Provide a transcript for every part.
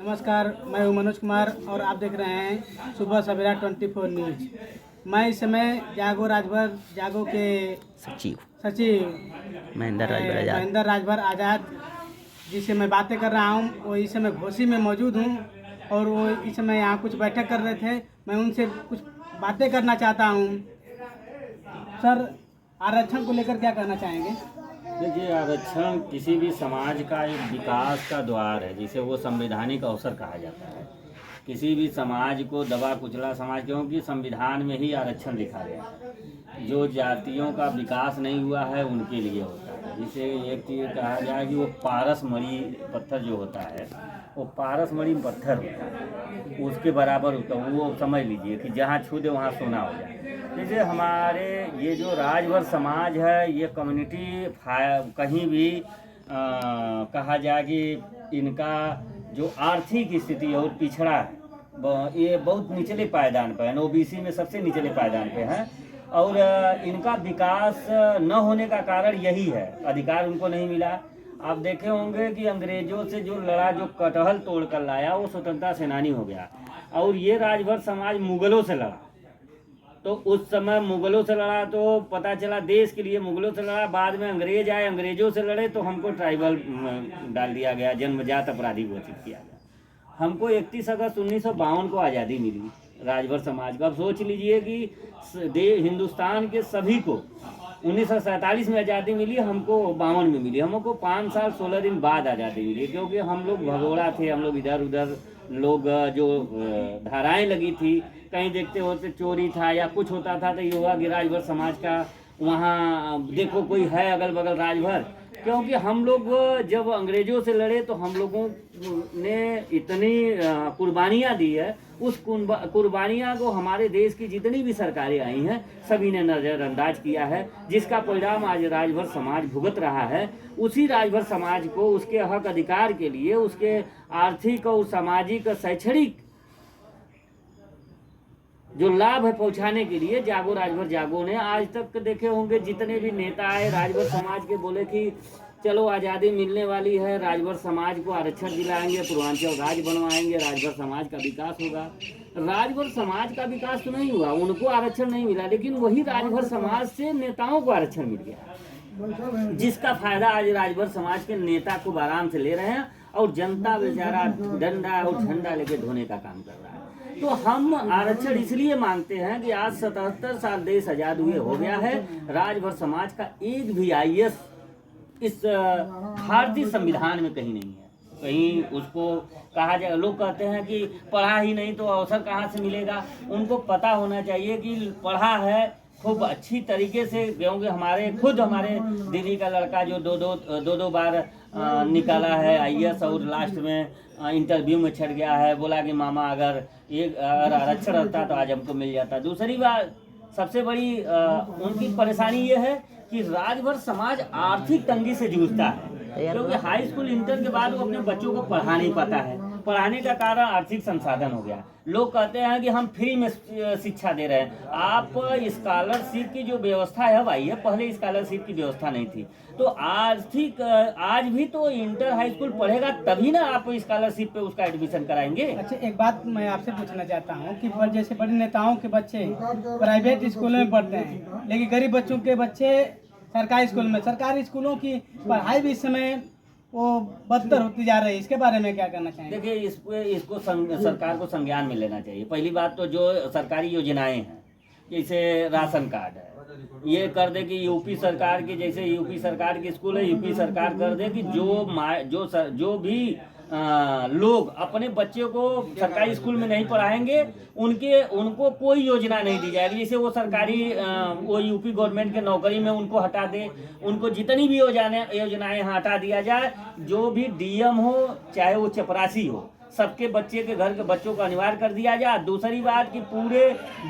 नमस्कार, मैं हूं मनोज कुमार और आप देख रहे हैं सुबह सवेरा 24 न्यूज। मैं इस समय जागो के सचिव महेंद्र राजभर आज़ाद जिससे मैं बातें कर रहा हूं, वो इस समय घोसी में मौजूद हूं और वो इस समय यहाँ कुछ बैठक कर रहे थे। मैं उनसे कुछ बातें करना चाहता हूं। सर, आरक्षण को लेकर क्या कहना चाहेंगे? देखिए, आरक्षण किसी भी समाज का एक विकास का द्वार है, जिसे वो संवैधानिक अवसर कहा जाता है। किसी भी समाज को दबा कुचला समाज, क्योंकि संविधान में ही आरक्षण लिखा गया है। जो जातियों का विकास नहीं हुआ है उनके लिए होता है। जिसे एक चीज़ कहा जाए कि वो पारसमणि पत्थर जो होता है, वो पारसमणि पत्थर होता है, उसके बराबर होता है। वो समझ लीजिए कि जहाँ छू दे वहाँ सोना हो जाए। जैसे हमारे ये जो राजभर समाज है, ये कम्युनिटी कहीं भी कहा जाए कि इनका जो आर्थिक स्थिति है वो पिछड़ा है। ये बहुत निचले पायदान पे है, ओबीसी में सबसे निचले पायदान पे है। और इनका विकास न होने का कारण यही है, अधिकार उनको नहीं मिला। आप देखे होंगे कि अंग्रेजों से जो लड़ा, जो कटहल तोड़ कर लाया, वो स्वतंत्रता सेनानी हो गया। और ये राजभर समाज मुगलों से लड़ा, तो उस समय मुगलों से लड़ा तो पता चला देश के लिए मुगलों से लड़ा। बाद में अंग्रेज आए, अंग्रेजों से लड़े तो हमको ट्राइबल डाल दिया गया, जन्मजात अपराधी घोषित किया गया। हमको 31 अगस्त 1952 को आज़ादी मिली राजभर समाज को। अब सोच लीजिए कि हिंदुस्तान के सभी को 1947 में आज़ादी मिली, हमको 52 में मिली। हमको 5 साल 16 दिन बाद आज़ादी मिली, क्योंकि हम लोग भगोड़ा थे। हम लोग इधर उधर लोग जो धाराएं लगी थी, कहीं देखते होते चोरी था या कुछ होता था तो ये हुआ कि राजभर समाज का वहाँ देखो कोई है अगल बगल राजभर। क्योंकि हम लोग जब अंग्रेजों से लड़े तो हम लोगों ने इतनी कुर्बानियाँ दी है, उस कुर्बानियाँ को हमारे देश की जितनी भी सरकारें आई हैं सभी ने नज़रअंदाज किया है, जिसका परिणाम आज राजभर समाज भुगत रहा है। उसी राजभर समाज को उसके हक अधिकार के लिए, उसके आर्थिक और सामाजिक शैक्षणिक जो लाभ है पहुंचाने के लिए जागो राजभर जागो ने आज तक देखे होंगे जितने भी नेता आए राजभर समाज के, बोले कि चलो आज़ादी मिलने वाली है, राजभर समाज को आरक्षण दिलाएंगे, पूर्वांचल राज्य बनवाएंगे, राजभर समाज का विकास होगा। राजभर समाज का विकास तो नहीं हुआ, उनको आरक्षण नहीं मिला, लेकिन वही राजभर समाज से नेताओं को आरक्षण मिल गया, जिसका फायदा आज राजभर समाज के नेता खूब आराम से ले रहे हैं और जनता बेचारा डंडा और झंडा लेके धोने का काम कर रहा है। तो हम आरक्षण इसलिए मांगते हैं कि आज 77 साल देश आज़ाद हुए हो गया है, राजभर समाज का एक भी आईएएस इस भारतीय संविधान में कहीं नहीं है। कहीं उसको कहा जाए, लोग कहते हैं कि पढ़ा ही नहीं तो अवसर कहाँ से मिलेगा। उनको पता होना चाहिए कि पढ़ा है खूब अच्छी तरीके से, क्योंकि हमारे दीदी का लड़का जो दो बार निकाला है आईएएस और लास्ट में इंटरव्यू में छट गया है, बोला कि मामा अगर आरक्षण रहता तो आज हमको मिल जाता। दूसरी बात सबसे बड़ी उनकी परेशानी ये है कि राजभर समाज आर्थिक तंगी से जूझता है, क्योंकि हाई स्कूल इंटर के बाद वो अपने बच्चों को पढ़ा नहीं पाता है। पढ़ाने का कारण आर्थिक संसाधन हो गया। लोग कहते हैं कि हम फ्री में शिक्षा दे रहे हैं। आप स्कॉलरशिप की जो व्यवस्था है भाई है, पहले स्कॉलरशिप की व्यवस्था नहीं थी। तो आज भी तो इंटर हाई स्कूल पढ़ेगा तभी ना आप स्कॉलरशिप पे उसका एडमिशन कराएंगे। अच्छा, एक बात मैं आपसे पूछना चाहता हूँ कि जैसे बड़े नेताओं के बच्चे प्राइवेट स्कूलों में पढ़ते हैं, लेकिन गरीब बच्चों के बच्चे सरकारी स्कूल में, सरकारी स्कूलों की पढ़ाई भी इस समय वो बदतर होती जा रही है, इसके बारे में क्या करना चाहिए? देखिए, इसको सरकार को संज्ञान में लेना चाहिए। पहली बात तो जो सरकारी योजनाएं हैं, जैसे राशन कार्ड है, ये कर दे कि यूपी सरकार की, जैसे यूपी सरकार की स्कूल है, यूपी सरकार कर दे कि जो भी लोग अपने बच्चे को सरकारी स्कूल में नहीं पढ़ाएंगे उनको कोई योजना नहीं दी जाएगी। जैसे वो सरकारी वो यूपी गवर्नमेंट के नौकरी में उनको हटा दे, उनको जितनी भी योजनाएं हटा दिया जाए। जो भी डीएम हो चाहे वो चपरासी हो, सबके बच्चे के घर के बच्चों को अनिवार्य कर दिया जाए। दूसरी बात कि पूरे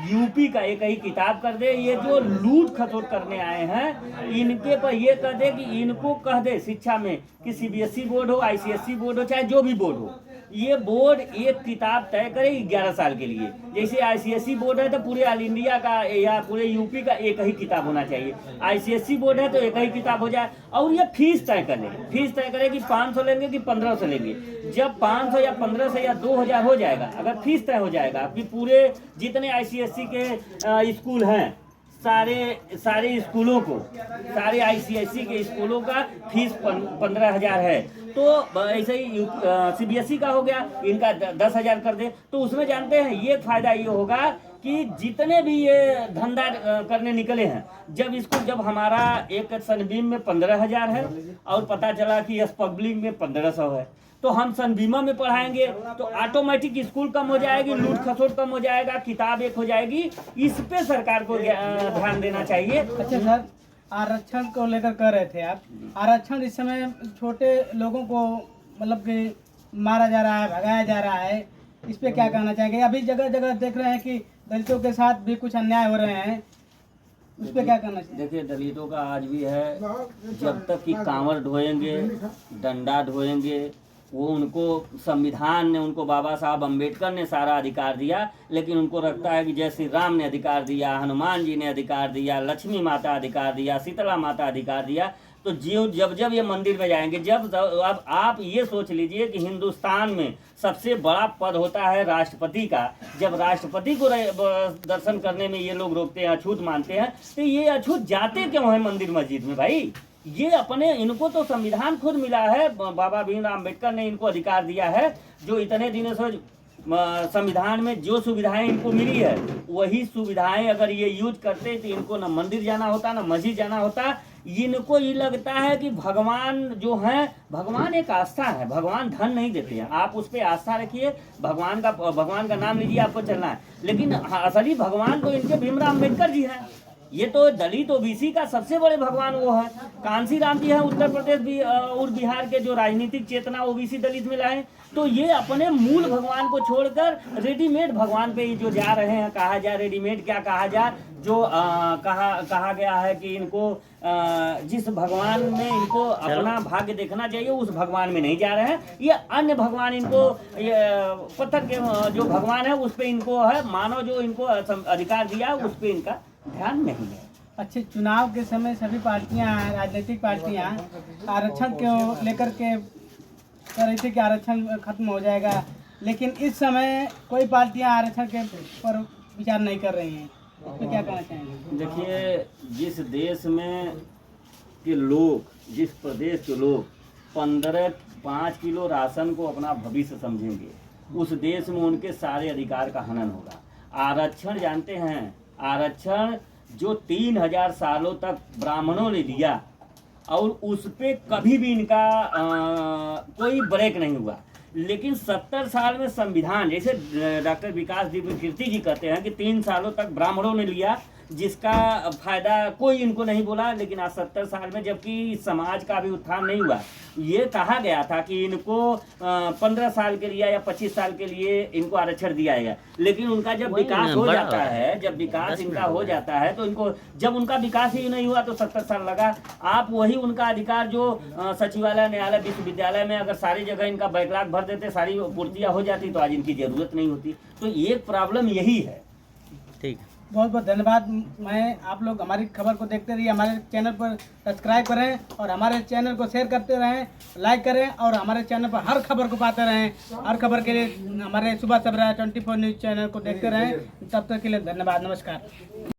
यूपी का एक ही किताब कर दे। ये जो लूट खसोट करने आए हैं इनके पर ये कह दे कि इनको कह दे शिक्षा में कि सीबीएसई बोर्ड हो, आईसीएसई बोर्ड हो, चाहे जो भी बोर्ड हो, ये बोर्ड एक किताब तय करे 11 साल के लिए। जैसे आईसीएसई बोर्ड है तो पूरे ऑल इंडिया का या पूरे यूपी का एक ही किताब होना चाहिए। आईसीएसई बोर्ड है तो एक ही किताब हो जाए और ये फीस तय करे, फीस तय करे कि 500 लेंगे कि 1500 लेंगे। जब 500 या 1500 या 2000 हो जाएगा, अगर फीस तय हो जाएगा कि पूरे जितने आईसीएसई के स्कूल हैं सारे स्कूलों को, सारे आईसीएसई के स्कूलों का फीस 15,000 है, तो ऐसे ही सीबीएसई का हो गया, इनका 10,000 कर दे। तो उसमें जानते हैं ये फायदा ये होगा कि जितने भी ये धंधा करने निकले हैं, जब हमारा एक सनबीम में 15,000 है और पता चला कि यस पब्लिक में 1500 है, तो हम सनबीमा में पढ़ाएंगे तो ऑटोमेटिक स्कूल कम हो जाएगी, लूट खसोट कम हो जाएगा, किताब एक हो जाएगी। इस पे सरकार को ध्यान देना चाहिए। अच्छा सर, आरक्षण को लेकर कह रहे थे आप, आरक्षण इस समय छोटे लोगों को मतलब कि मारा जा रहा है, भगाया जा रहा है, इस पे क्या कहना चाहेंगे? अभी जगह जगह देख रहे हैं कि दलितों के साथ भी कुछ अन्याय हो रहे हैं, उस पे क्या करना चाहिए? देखिए, दलितों का आज भी है, जब तक कि कांवर ढोएंगे, डंडा ढोएंगे, वो उनको संविधान ने, उनको बाबा साहब अम्बेडकर ने सारा अधिकार दिया, लेकिन उनको लगता है कि जय श्री राम ने अधिकार दिया, हनुमान जी ने अधिकार दिया, लक्ष्मी माता अधिकार दिया, शीतला माता अधिकार दिया। तो जब ये मंदिर में जाएंगे, अब आप ये सोच लीजिए कि हिंदुस्तान में सबसे बड़ा पद होता है राष्ट्रपति का। जब राष्ट्रपति को दर्शन करने में ये लोग रोकते हैं, अछूत मानते हैं, तो ये अछूत जाते क्यों है मंदिर मस्जिद में भाई? ये अपने, इनको तो संविधान खुद मिला है, बाबा भीमराव अम्बेडकर ने इनको अधिकार दिया है। जो इतने दिनों से संविधान में जो सुविधाएं इनको मिली है, वही सुविधाएं अगर ये यूज करते तो इनको न मंदिर जाना होता, न मस्जिद जाना होता। इनको ये लगता है कि भगवान जो है, भगवान एक आस्था है, भगवान धन नहीं देते हैं। आप उस पर आस्था रखिए, भगवान का नाम लीजिए, आपको चलना है। लेकिन असली भगवान तो इनके भीमराव अम्बेडकर जी हैं। ये तो दलित ओबीसी का सबसे बड़े भगवान वो है। कांसी राम जी हैं उत्तर प्रदेश भी और बिहार के, जो राजनीतिक चेतना ओबीसी दलित में लाए। तो ये अपने मूल भगवान को छोड़कर रेडीमेड भगवान पे जो जा रहे हैं, कहा जाए रेडीमेड क्या कहा जाए, जो कहा गया है कि इनको जिस भगवान में इनको अपना भाग्य देखना चाहिए, उस भगवान में नहीं जा रहे हैं। ये अन्य भगवान इनको, ये पत्थर के जो भगवान है उस पे इनको है, मानो जो इनको अधिकार दिया उस पे इनका ध्यान नहीं है। अच्छे, चुनाव के समय सभी पार्टियां, राजनीतिक पार्टियां आरक्षण को लेकर के कह रही थी कि आरक्षण खत्म हो जाएगा, लेकिन इस समय कोई पार्टियां आरक्षण के पर विचार नहीं कर रही हैं, इस पर क्या कहना चाहेंगे? देखिए, जिस देश में के लोग, जिस प्रदेश के लोग 5 किलो राशन को अपना भविष्य समझेंगे, उस देश में उनके सारे अधिकार का हनन होगा। आरक्षण जानते हैं, आरक्षण जो 3000 सालों तक ब्राह्मणों ने दिया और उस पे कभी भी इनका कोई ब्रेक नहीं हुआ। लेकिन 70 साल में संविधान, जैसे डॉक्टर विकास दिव्य कीर्ति जी कहते हैं कि 3 सालों तक ब्राह्मणों ने लिया, जिसका फायदा कोई इनको नहीं बोला। लेकिन आज 70 साल में, जबकि समाज का भी उत्थान नहीं हुआ, ये कहा गया था कि इनको 15 साल के लिए या 25 साल के लिए इनको आरक्षण दिया जाएगा। लेकिन उनका जब विकास हो जाता है, जब विकास इनका हो जाता है, तो इनको, जब उनका विकास ही नहीं हुआ तो 70 साल लगा। आप वही उनका अधिकार जो सचिवालय, न्यायालय, विश्वविद्यालय में अगर सारी जगह इनका बैकलॉग भर देते, सारी पूर्तियाँ हो जाती, तो आज इनकी जरूरत नहीं होती। तो एक प्रॉब्लम यही है। ठीक, बहुत बहुत धन्यवाद। मैं, आप लोग हमारी खबर को देखते रहिए, हमारे चैनल पर सब्सक्राइब करें और हमारे चैनल को शेयर करते रहें, लाइक करें और हमारे चैनल पर हर खबर को पाते रहें। हर खबर के लिए हमारे सुबह सवेरा 24 न्यूज़ चैनल को देखते रहें। तब तक के लिए धन्यवाद, नमस्कार।